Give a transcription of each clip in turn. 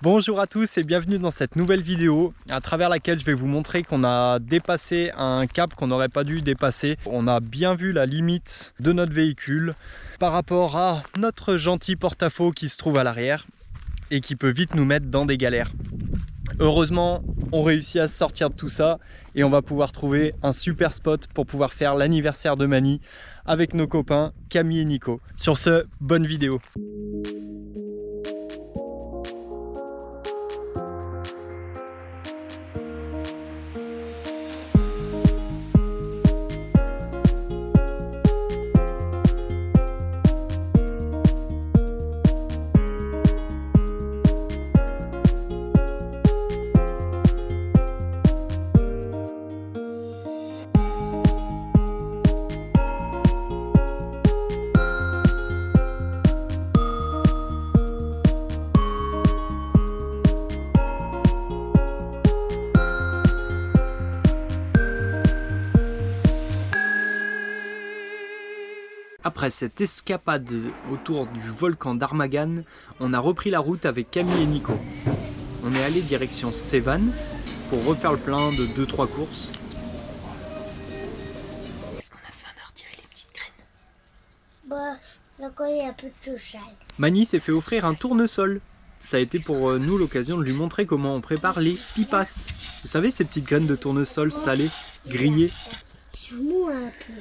Bonjour à tous et bienvenue dans cette nouvelle vidéo à travers laquelle je vais vous montrer qu'on a dépassé un cap qu'on n'aurait pas dû dépasser. On a bien vu la limite de notre véhicule par rapport à notre gentil porte-à-faux qui se trouve à l'arrière et qui peut vite nous mettre dans des galères. Heureusement, on réussit à sortir de tout ça et on va pouvoir trouver un super spot pour pouvoir faire l'anniversaire de Mani avec nos copains Camille et Nico. Sur ce, bonne vidéo. Après cette escapade autour du volcan d'Armagan, on a repris la route avec Camille et Nico. On est allé direction Sévan pour refaire le plein de 2-3 courses. Est-ce qu'on a faim à retirer les petites graines? Bah, encore il y a un peu de chouchal. Mani s'est fait offrir un tournesol. Ça a été pour nous l'occasion de lui montrer comment on prépare les pipas. Vous savez, ces petites graines de tournesol salées, grillées. Je mou un peu.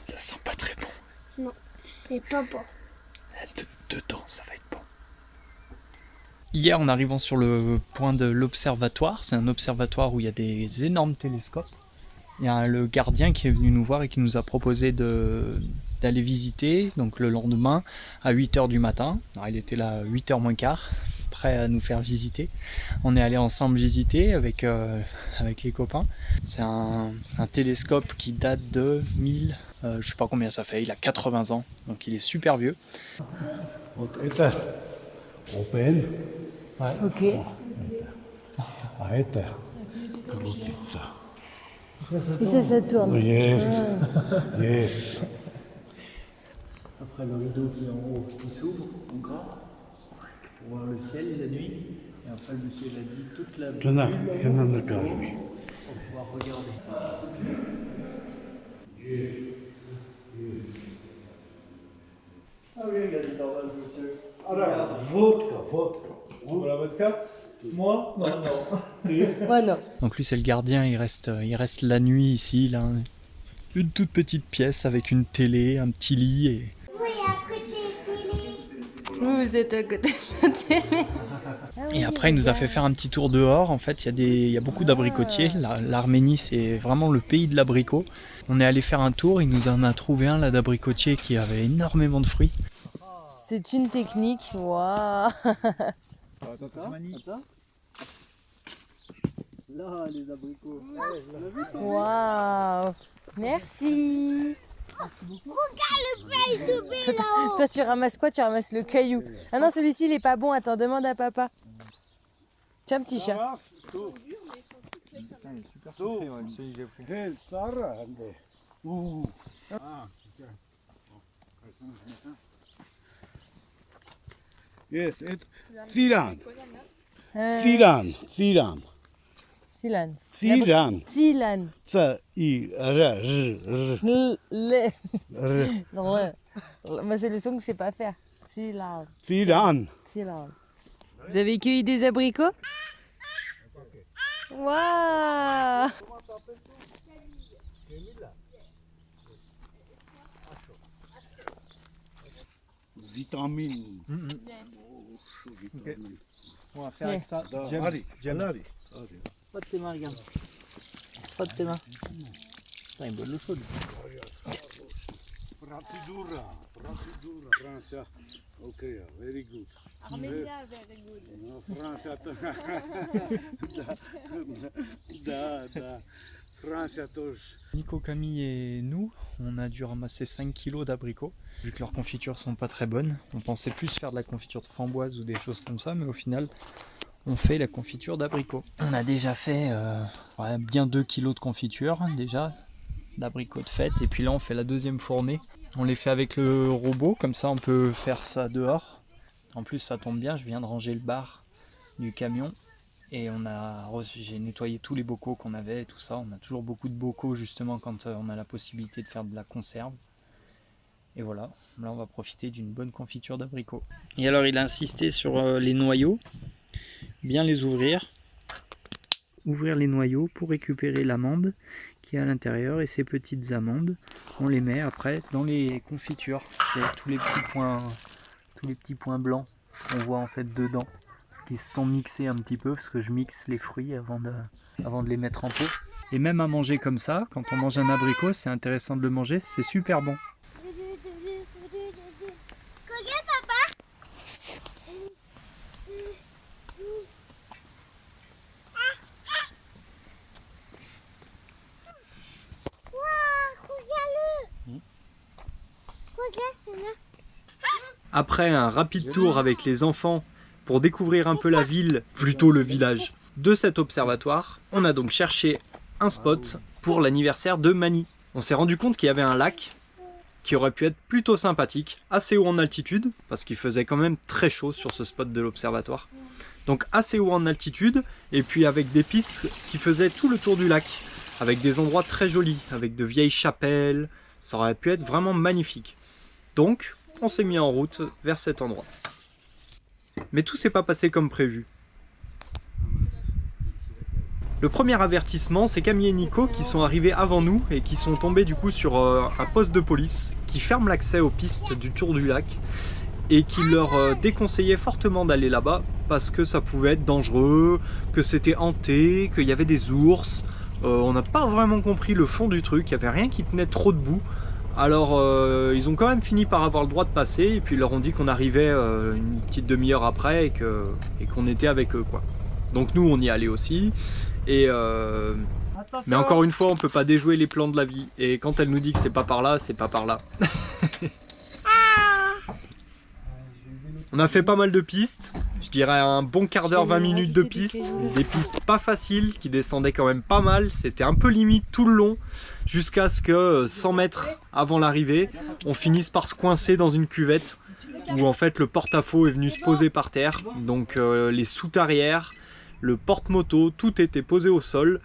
Ça sent pas très bon. Non, c'est pas bon. Dedans, ça va être bon. Hier, en arrivant sur le point de l'observatoire, c'est un observatoire où il y a des énormes télescopes. Il y a le gardien qui est venu nous voir et qui nous a proposé d'aller visiter, donc le lendemain à 8h du matin. Alors, il était là à 8h moins quart, prêt à nous faire visiter. On est allé ensemble visiter avec les copains. C'est un télescope qui date de 1000, je sais pas combien ça fait, il a 80 ans, donc il est super vieux. Enter. Open. Ok. Enter. Et ça tourne. Yes. Yes. Après le rideau qui est en haut, qui s'ouvre en grand pour voir le ciel la nuit. Et après le monsieur l'a dit toute la Cannot nuit кажи. pour pouvoir regarder. Ah oui, regardez normal monsieur. Водка. Moi? Non, non. Ouais, non. Donc lui c'est le gardien, il reste la nuit ici, il a une toute petite pièce avec une télé, un petit lit et... Oui, à côté de télé. Vous êtes à côté de la télé. Et après il nous a fait faire un petit tour dehors. En fait il y a beaucoup d'abricotiers. L'Arménie c'est vraiment le pays de l'abricot. On est allé faire un tour, il nous en a trouvé un là d'abricotier qui avait énormément de fruits. C'est une technique. Waouh. Attends. Là les abricots. Waouh. Merci. Regarde le paille de là-haut. Toi, tu ramasses quoi? Tu ramasses le caillou. Ah non, celui-ci, il est pas bon. Attends, demande à papa. Tiens, petit chat. Yes. Siran. Silan. Siran. Silan. Ça i r. Moi, c'est le son que je sais pas faire. Silan. Siran. Silan. Vous avez cueilli des abricots? Waouh. Vitamine. On va faire avec ça. Allez. Pas de tes mains, regarde. Pas de tes mains. Putain, il boit de l'eau chaude. Procedura. França. Ok, very good. Armenia, very good. França. Da. França тоже. Nico, Camille et nous, on a dû ramasser 5 kilos d'abricots. Vu que leurs confitures sont pas très bonnes, on pensait plus faire de la confiture de framboise ou des choses comme ça, mais au final, on fait la confiture d'abricots. On a déjà fait bien 2 kilos de confiture, déjà, d'abricots de fête. Et puis là, on fait la deuxième fournée. On les fait avec le robot, comme ça on peut faire ça dehors. En plus, ça tombe bien, je viens de ranger le bar du camion. Et j'ai nettoyé tous les bocaux qu'on avait et tout ça. On a toujours beaucoup de bocaux justement quand on a la possibilité de faire de la conserve. Et voilà, là on va profiter d'une bonne confiture d'abricot. Et alors il a insisté sur les noyaux, bien les ouvrir. Ouvrir les noyaux pour récupérer l'amande qui est à l'intérieur, et ces petites amandes, on les met après dans les confitures. C'est tous les petits points blancs qu'on voit en fait dedans, qui se sont mixés un petit peu, parce que je mixe les fruits avant de les mettre en pot. Et même à manger comme ça, quand on mange un abricot, c'est intéressant de le manger, c'est super bon. Regarde papa. Waouh, regarde-le. Regarde celui-là. Après un rapide tour avec les enfants pour découvrir un peu la ville, plutôt le village, de cet observatoire, on a donc cherché un spot pour l'anniversaire de Mani. On s'est rendu compte qu'il y avait un lac qui aurait pu être plutôt sympathique, assez haut en altitude, parce qu'il faisait quand même très chaud sur ce spot de l'observatoire. Donc assez haut en altitude, et puis avec des pistes qui faisaient tout le tour du lac, avec des endroits très jolis, avec de vieilles chapelles, ça aurait pu être vraiment magnifique. Donc, on s'est mis en route vers cet endroit. Mais tout s'est pas passé comme prévu. Le premier avertissement, c'est Camille et Nico qui sont arrivés avant nous et qui sont tombés du coup sur un poste de police qui ferme l'accès aux pistes du tour du lac et qui leur déconseillait fortement d'aller là-bas parce que ça pouvait être dangereux, que c'était hanté, qu'il y avait des ours. On n'a pas vraiment compris le fond du truc, il n'y avait rien qui tenait trop debout. Alors ils ont quand même fini par avoir le droit de passer et puis ils leur ont dit qu'on arrivait une petite demi-heure après et qu'on était avec eux quoi. Donc nous on y allait aussi et mais encore une fois on peut pas déjouer les plans de la vie et quand elle nous dit que c'est pas par là, c'est pas par là. On a fait pas mal de pistes, je dirais un bon quart d'heure, 20 minutes de pistes, des pistes pas faciles qui descendaient quand même pas mal, c'était un peu limite tout le long jusqu'à ce que 100 mètres avant l'arrivée, on finisse par se coincer dans une cuvette où en fait le porte-à-faux est venu se poser par terre, donc les soutes arrière, le porte-moto, tout était posé au sol.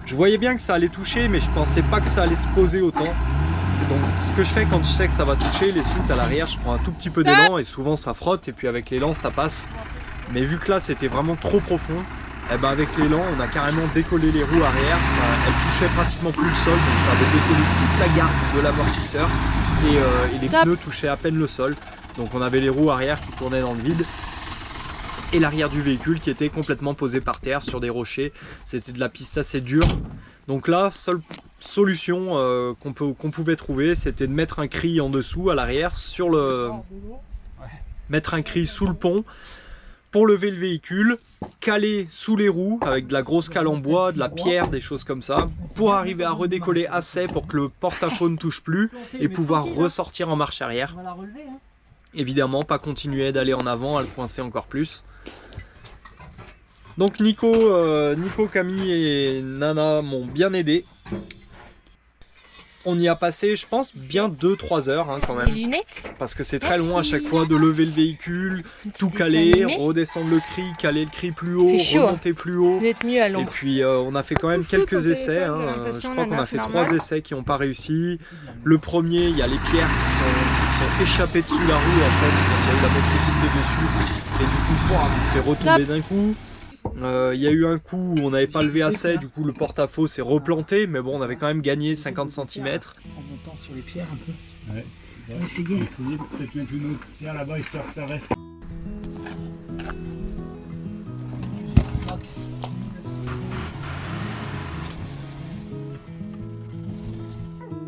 Je voyais bien que ça allait toucher mais je pensais pas que ça allait se poser autant. Donc ce que je fais quand je sais que ça va toucher les soutes à l'arrière, je prends un tout petit peu d'élan et souvent ça frotte et puis avec l'élan ça passe. Mais vu que là c'était vraiment trop profond, et ben avec l'élan on a carrément décollé les roues arrière, elles touchaient pratiquement plus le sol, donc ça avait décollé toute la garde de l'amortisseur et les pneus touchaient à peine le sol. Donc on avait les roues arrière qui tournaient dans le vide et l'arrière du véhicule qui était complètement posé par terre sur des rochers. C'était de la piste assez dure. Donc là, seule solution qu'on pouvait trouver, c'était de mettre un cri en dessous à l'arrière, mettre un cri sous le pont pour lever le véhicule, caler sous les roues avec de la grosse cale en bois, de la pierre, des choses comme ça, pour arriver à redécoller assez pour que le porte-à-faux ne touche plus et pouvoir ressortir en marche arrière. Évidemment, pas continuer d'aller en avant, à le coincer encore plus. Donc Nico, Camille et Nana m'ont bien aidé. On y a passé, je pense, bien 2-3 heures hein, quand même. Les lunettes. Parce que c'est très long à chaque fois de lever le véhicule, tout caler, redescendre le cri, caler le cri plus haut, remonter plus haut. Mieux à et puis on a fait quand même quelques essais. Hein. Je crois qu'on a fait 3 essais qui n'ont pas réussi. Le premier, il y a les pierres qui sont échappées dessous la roue en fait, quand il y a eu la motricité dessus. Et du coup, il s'est retombé d'un coup. Il y a eu un coup où on n'avait pas levé assez, du coup le porte-à-faux s'est replanté, mais bon on avait quand même gagné 50 cm. En montant sur les pierres un peu. Ouais. Essayez de peut-être mettre une autre pierre là-bas histoire que ça reste.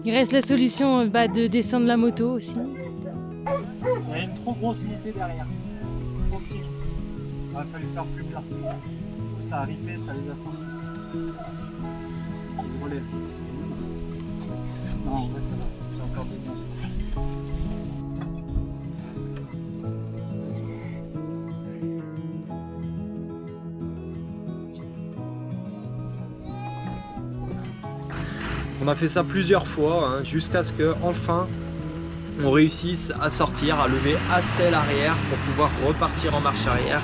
Il reste la solution de descendre la moto aussi. Il y a une trop grosse unité derrière. Trop petit. Il aurait fallu faire plus plat. Ça a ripé, ça les a sentis. Il relève. Non, en vrai ça va. C'est encore des bons. On a fait ça plusieurs fois, hein, jusqu'à ce que enfin on réussisse à sortir, à lever assez l'arrière pour pouvoir repartir en marche arrière.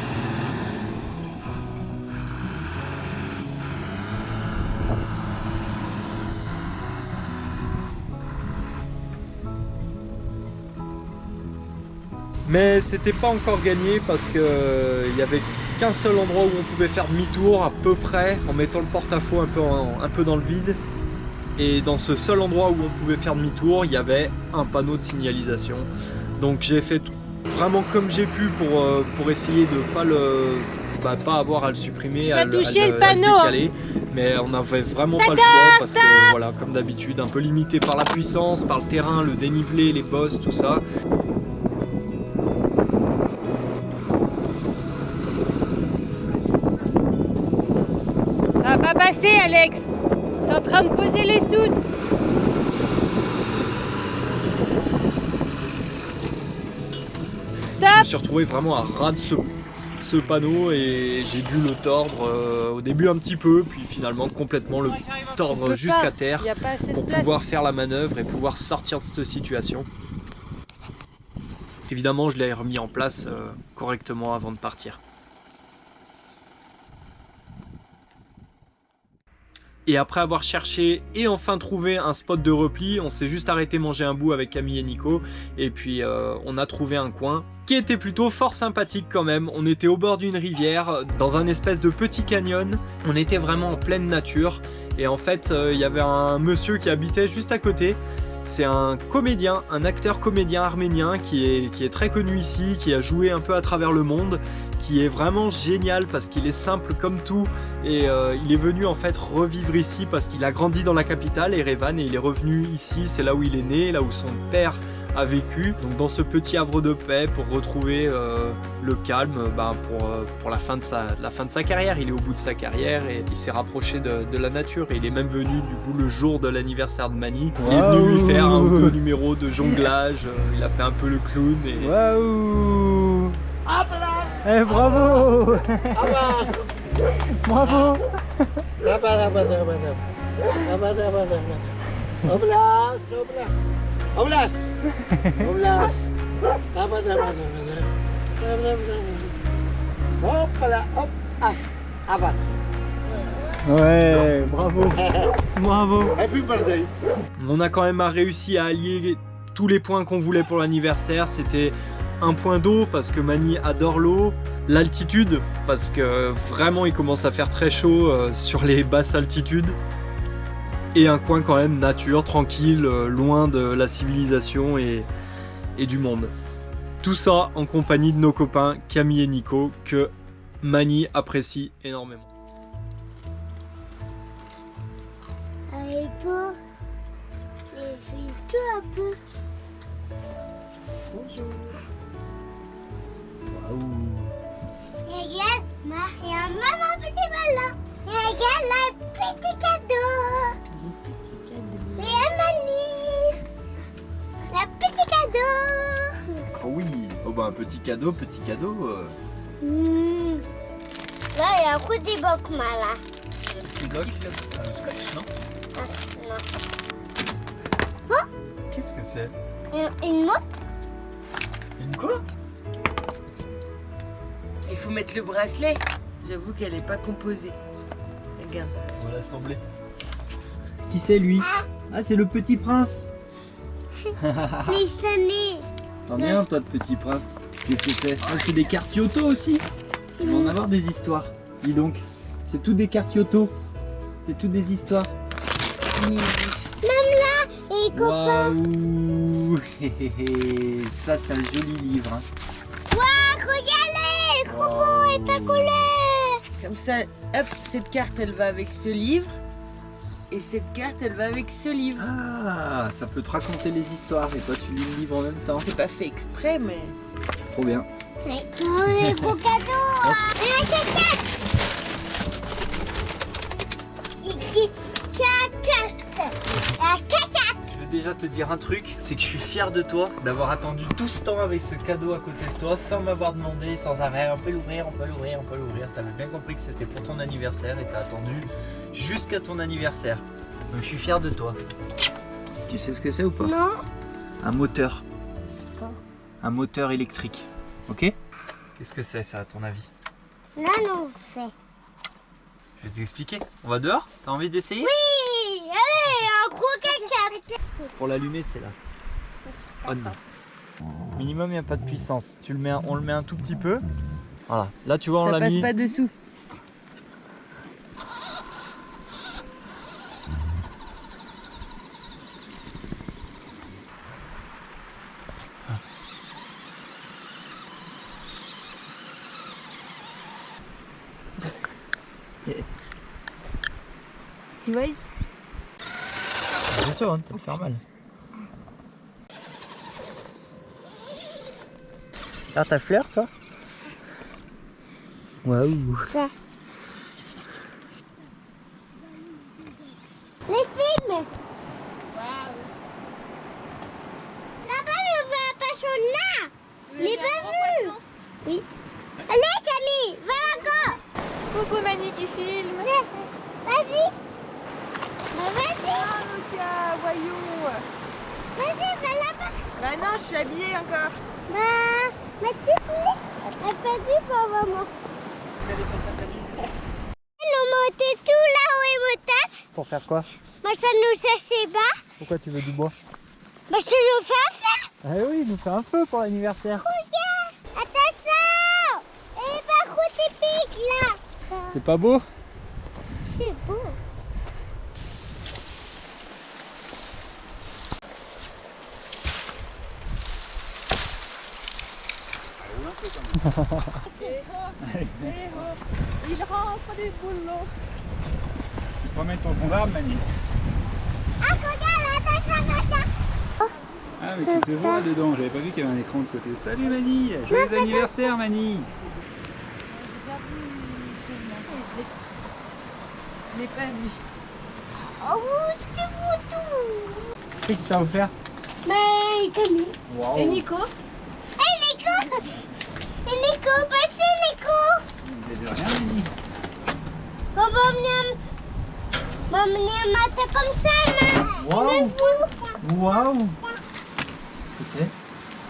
Mais c'était pas encore gagné parce que il y avait qu'un seul endroit où on pouvait faire demi-tour à peu près en mettant le porte-à-faux un peu dans le vide. Et dans ce seul endroit où on pouvait faire demi-tour, il y avait un panneau de signalisation. Donc j'ai fait vraiment comme j'ai pu pour essayer de pas avoir à le supprimer, à le décaler. Mais on n'avait vraiment pas le choix parce que voilà, comme d'habitude, un peu limité par la puissance, par le terrain, le dénivelé, les bosses, tout ça. Ça va pas passer, Alex. T'es en train de poser les soutes. Je me suis retrouvé vraiment à ras de ce panneau et j'ai dû le tordre au début un petit peu, puis finalement complètement le tordre jusqu'à terre pour pouvoir faire la manœuvre et pouvoir sortir de cette situation. Évidemment, je l'ai remis en place correctement avant de partir. Et après avoir cherché et enfin trouvé un spot de repli, on s'est juste arrêté manger un bout avec Camille et Nico. Et puis on a trouvé un coin qui était plutôt fort sympathique quand même. On était au bord d'une rivière, dans un espèce de petit canyon. On était vraiment en pleine nature. Et en fait, il y avait un monsieur qui habitait juste à côté. C'est un comédien, un acteur comédien arménien qui est très connu ici, qui a joué un peu à travers le monde, qui est vraiment génial parce qu'il est simple comme tout et il est venu en fait revivre ici parce qu'il a grandi dans la capitale, Erevan, et il est revenu ici, c'est là où il est né, là où son père a vécu, donc dans ce petit havre de paix pour retrouver le calme pour la fin de sa carrière. Il est au bout de sa carrière et il s'est rapproché de la nature et il est même venu du coup le jour de l'anniversaire de Mani. Il est venu lui faire un ou deux numéros de jonglage, il a fait un peu le clown et... Waouh! Eh, bravo! Bravo! Ouais, bravo! Bravo! On a quand même réussi à allier tous les points qu'on voulait pour l'anniversaire. C'était un point d'eau parce que Mani adore l'eau, l'altitude parce que vraiment il commence à faire très chaud sur les basses altitudes, et un coin quand même nature, tranquille, loin de la civilisation et du monde. Tout ça en compagnie de nos copains Camille et Nico que Mani apprécie énormément. Allez, pour les filles, tout un peu. Bonjour. Regarde, maman, petit ballon. Et regarde le petit cadeau. Et Mani. Le petit cadeau. Oh oui, oh bah un petit cadeau. Là, il y a un coup de bloc là. Petit bloc de scotch, non? Ah, non. Qu'est-ce que c'est? Une motte. Une quoi? Il faut mettre le bracelet. J'avoue qu'elle n'est pas composée. Regarde. On va l'assembler. Qui c'est lui? Ah, c'est le petit prince. Les chenilles. T'en viens, toi, de petit prince? Qu'est-ce que c'est? Ah, c'est des cartes Yoto aussi. Il va en avoir des histoires. Dis donc, c'est tout des cartes Yoto. C'est tout des histoires. Même là, et copains. Waouh! Ça, c'est un joli livre. Hein. Waouh, regardez, trop beau et pas coulé. Comme ça, hop, cette carte, elle va avec ce livre. Et cette carte, elle va avec ce livre. Ah, ça peut te raconter les histoires et toi, tu lis le livre en même temps. C'est pas fait exprès, mais... Trop bien. Oh, les beaux cadeaux. Et un caca. Je veux déjà te dire un truc, c'est que je suis fier de toi d'avoir attendu tout ce temps avec ce cadeau à côté de toi sans m'avoir demandé sans arrêt. On peut l'ouvrir. T'avais bien compris que c'était pour ton anniversaire et t'as attendu jusqu'à ton anniversaire. Donc je suis fier de toi. Tu sais ce que c'est ou pas? Non. Un moteur. un moteur électrique. Ok? Qu'est-ce que c'est ça à ton avis? Là, on fait. Je vais t'expliquer. On va dehors? T'as envie d'essayer? Oui, allez, un gros caca. Pour l'allumer, c'est là. On. Minimum, il n'y a pas de puissance. On le met un tout petit peu. Voilà. Là, tu vois, on Ça l'a passe mis. pas dessous. Tu vois, Bien sûr, hein, ça peut faire mal. Alors, ta fleur, toi? Waouh! Ça. Les films. Là-bas, on va un poisson. Les pas vu. Oui. Allez, Camille, va encore. coucou Mani qui filme. Vas-y. Vas-y. Ah Lucas, voyons. Vas-y, va là-bas. Bah non, je suis habillée encore. Bah, ma petite fille, elle fait du pour maman. Nous monter tout là-haut et monter. Pour faire quoi? Bah, ça nous cherchait bas. Pourquoi tu veux du bois? Bah, ça nous fait un feu. Ah oui, il nous fait un feu pour l'anniversaire. Regarde. Attention. Et par contre, c'est pique là. C'est pas beau? C'est beau. Il rentre du boulot. Tu promènes ton tronc d'arbre, Mani. Ah, regarde, regarde. Ah, mais tu te vois dedans. J'avais pas vu qu'il y avait un écran de ce côté. Salut, Mani. Joyeux anniversaire, Mani. Je l'ai pas vu. Oh, c'est beau tout. Qu'est-ce que t'as offert? Mais Camille. Waouh! Et Nico? Hey Nico. Et Nico, passez Nico. Il y a de rien, Mani. On va venir mater comme ça, mais. Waouh! Vous. Waouh! Qu'est-ce que c'est?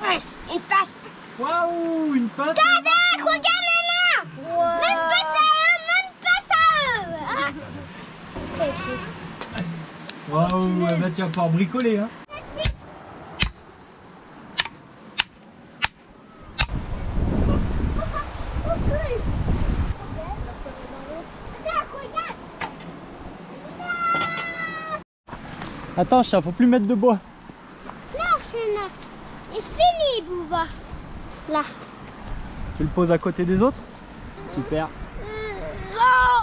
Ouais, une passe. Waouh! Une passe! Tada, regarde là. Même pas ça, même pas ça. Ah. Waouh! Bah tu vas pouvoir bricoler, hein? Attends, chat, faut plus mettre de bois. Non, Chena. C'est fini, Bouba. Là. Tu le poses à côté des autres? Super. Oh.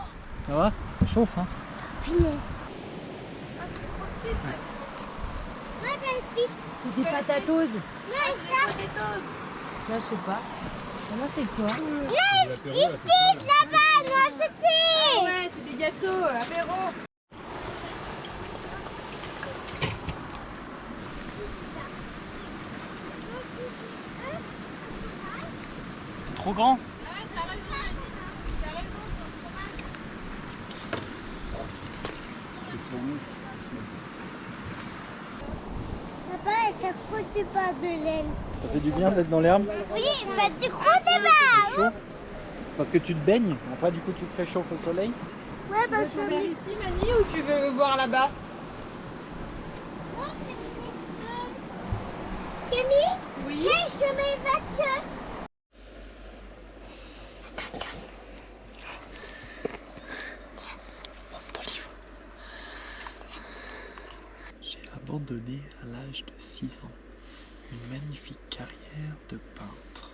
Ça va? Ça chauffe, hein? Fini. C'est des patatoses. Non, ça. Là, je sais pas. Là, c'est quoi? Non, ici, là-bas, nous acheter. Ouais, c'est des gâteaux, apéro. Trop grand. Papa, ça coûte pas de laine. Ça fait du bien d'être dans l'herbe? Oui, mais du coup, t'es Chaud? Parce que tu te baignes, après du coup tu te réchauffes au soleil. Ouais, bah, Tu veux ici, Mani, ou tu veux boire là-bas? Camille, Oui. viens, je te mets une voiture. J'ai abandonné à l'âge de 6 ans une magnifique carrière de peintre.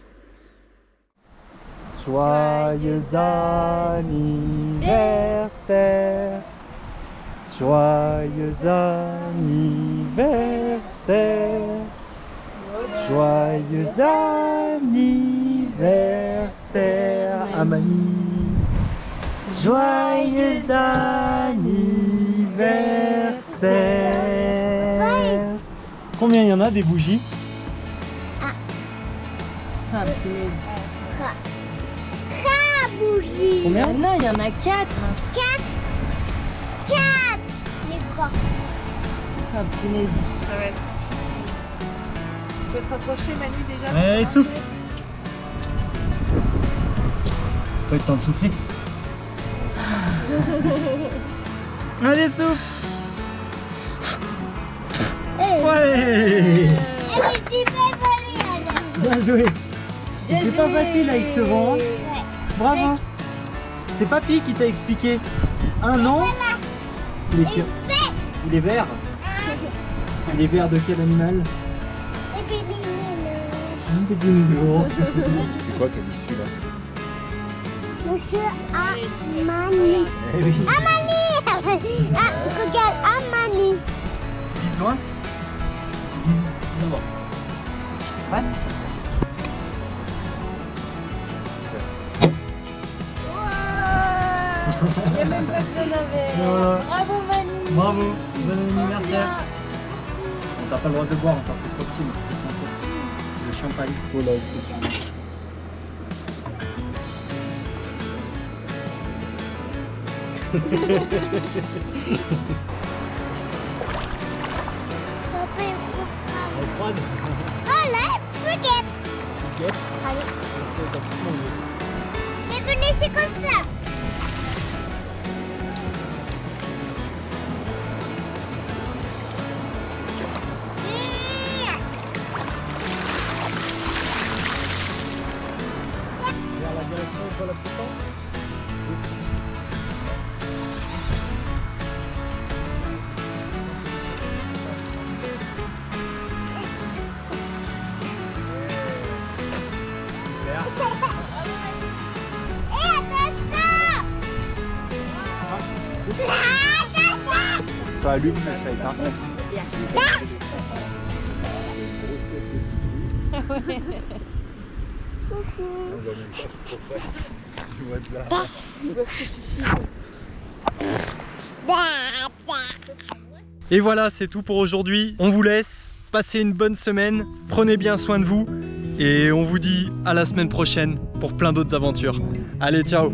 Joyeux anniversaire, joyeux anniversaire, joyeux anniversaire à Mani, joyeux anniversaire. Combien il y en a des bougies? Ah, punaise. Bougie. Combien? Ah non, il y en a 4. 4. Les quoi? Ah, punaise. peux te rapprocher, Manu, déjà. Allez, souffle. Pas eu le temps de souffler. Allez, souffle. Ouais. Et tu fais voler alors. Bien joué. C'est pas facile avec ce vent. Hein. Ouais. Bravo. C'est Papy qui t'a expliqué. Un nom. Voilà. Il est vert. Il est vert de quel animal? Et puis des nounours. Un petit nounours. C'est quoi qu'elle dit celui-là? Monsieur Amani. Eh oui. Amani. Ah, regarde, Amani. Vise loin. Vise devant. Van. Il n'y a même pas besoin d'un verre. Voilà. Bravo, Manu. Bravo. Bon anniversaire. On t'a pas le droit de boire encore, t'es trop petit. C'est sympa. Le champagne. Oh là, Papa, il faut prendre. elle est froide. Oh là, regarde. Ok. Allez. Ça tout le monde. Et venez, c'est comme ça. Vers la direction de la puissance. Ça allume, mais ça éteint. Et voilà, c'est tout pour aujourd'hui. On vous laisse. Passez une bonne semaine. Prenez bien soin de vous. Et on vous dit à la semaine prochaine pour plein d'autres aventures. Allez, ciao!